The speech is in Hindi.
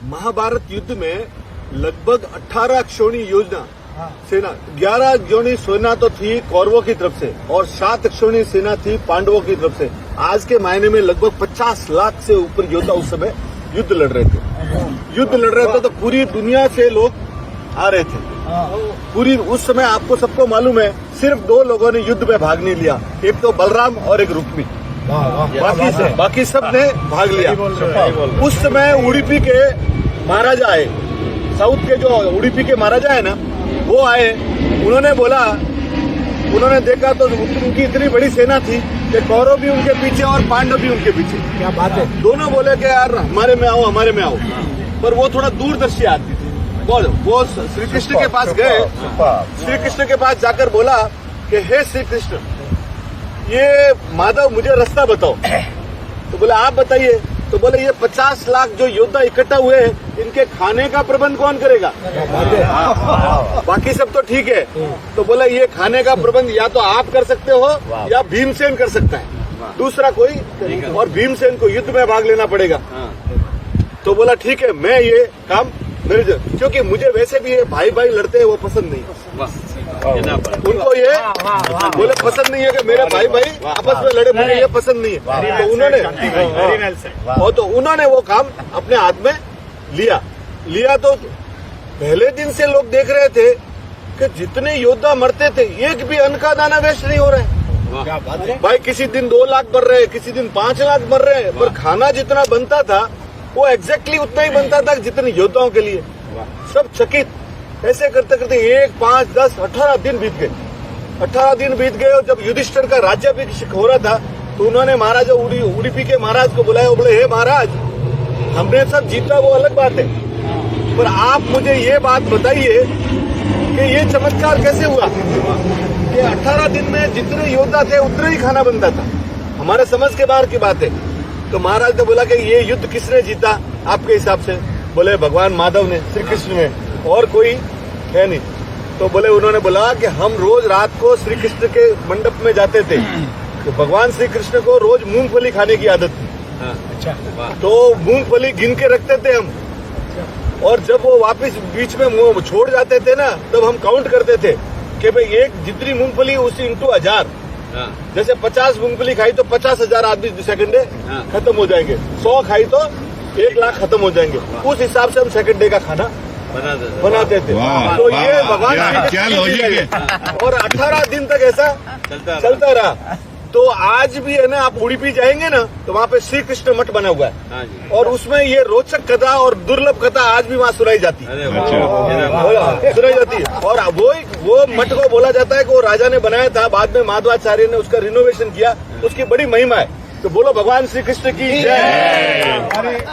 महाभारत युद्ध में लगभग 18 क्षोणी योजना सेना, 11 क्षोणी सेना तो थी कौरवों की तरफ से और 7 क्षोणी सेना थी पांडवों की तरफ से। आज के मायने में लगभग 50 लाख से ऊपर योद्धा उस समय युद्ध लड़ रहे थे। तो पूरी दुनिया से लोग आ रहे थे। पूरी उस समय आपको सबको मालूम है, सिर्फ 2 लोगों ने युद्ध में भाग नहीं लिया, एक तो बलराम और एक रुक्मी। बाकी सब ने भाग लिया। उस समय उडुपी के महाराजा आए, साउथ के जो उडुपी के महाराजा है ना, वो आए। उन्होंने देखा तो उनकी इतनी बड़ी सेना थी कि कौरव भी उनके पीछे और पांडव भी उनके पीछे। क्या बात है। दोनों बोले कि यार हमारे में आओ। पर वो थोड़ा दूरदर्शी आदमी थे। वो श्री कृष्ण के पास गए, श्री कृष्ण के पास जाकर बोला कि हे श्री कृष्ण, ये माधव मुझे रास्ता बताओ। तो बोले आप बताइए। तो बोले ये 50 लाख जो योद्धा इकट्ठा हुए हैं, इनके खाने का प्रबंध कौन करेगा? बाकी सब तो ठीक है। तो बोले ये खाने का प्रबंध या तो आप कर सकते हो या भीमसेन कर सकता है, दूसरा कोई, और भीमसेन को युद्ध में भाग लेना पड़ेगा। तो बोला ठीक है, मैं ये काम क्योंकि मुझे वैसे भी ये भाई लड़ते हैं वो पसंद नहीं, उनको ये बोले पसंद नहीं है कि मेरे भाई आपस में लड़े, मुझे ये पसंद नहीं है। तो उन्होंने वो काम अपने हाथ में लिया। तो पहले दिन से लोग देख रहे थे कि जितने योद्धा मरते थे, एक भी अन्न का दाना वेस्ट नहीं हो रहा है। भाई किसी दिन 2 लाख मर रहे, किसी दिन 5 लाख मर रहे, पर खाना जितना बनता था वो एग्जैक्टली उतना ही बनता था जितने योद्धाओं के लिए। सब चकित। ऐसे करते करते 1, 5, 10, 18 दिन बीत गए। 18 दिन बीत गए और जब युधिष्ठिर का राज्याभिषेक हो रहा था तो उन्होंने महाराजा उडुपी के महाराज को बुलाया। बोले हे महाराज, हमने सब जीता वो अलग बात है, पर आप मुझे ये बात बताइए कि ये चमत्कार कैसे हुआ कि 18 दिन में जितने योद्धा थे उतने ही खाना बनता था? हमारे समझ के बाहर की बात है। तो महाराज ने बोला कि ये युद्ध किसने जीता आपके हिसाब से? बोले भगवान माधव ने, श्री कृष्ण ने, और कोई है नहीं। तो बोले उन्होंने बोला कि हम रोज रात को श्री कृष्ण के मंडप में जाते थे, तो भगवान श्री कृष्ण को रोज मूंगफली खाने की आदत थी। अच्छा। तो मूंगफली गिन के रखते थे हम, और जब वो वापस बीच में मुंह छोड़ जाते थे ना, तब हम काउंट करते थे कि भाई एक जितनी मूंगफली उसी इंटू 1000, जैसे 50 मूंगफली खाई तो 50,000 आदमी सेकंड डे खत्म हो जाएंगे, 100 खाई तो 1 लाख खत्म हो जाएंगे। उस हिसाब से हम सेकंड डे का खाना बनाते थे। तो ये भगवान क्या लॉजिक है। और 18 दिन तक ऐसा चलता रहा। तो आज भी है ना, आप उडुपी जाएंगे ना तो वहाँ पे श्री कृष्ण मठ बना हुआ है, और उसमें ये रोचक कथा और दुर्लभ कथा आज भी वहाँ सुनाई जाती है। सुनाई जाती है। और वो मठ को बोला जाता है कि वो राजा ने बनाया था, बाद में माधवाचार्य ने उसका रिनोवेशन किया, उसकी बड़ी महिमा है। तो बोलो भगवान श्री कृष्ण की जय।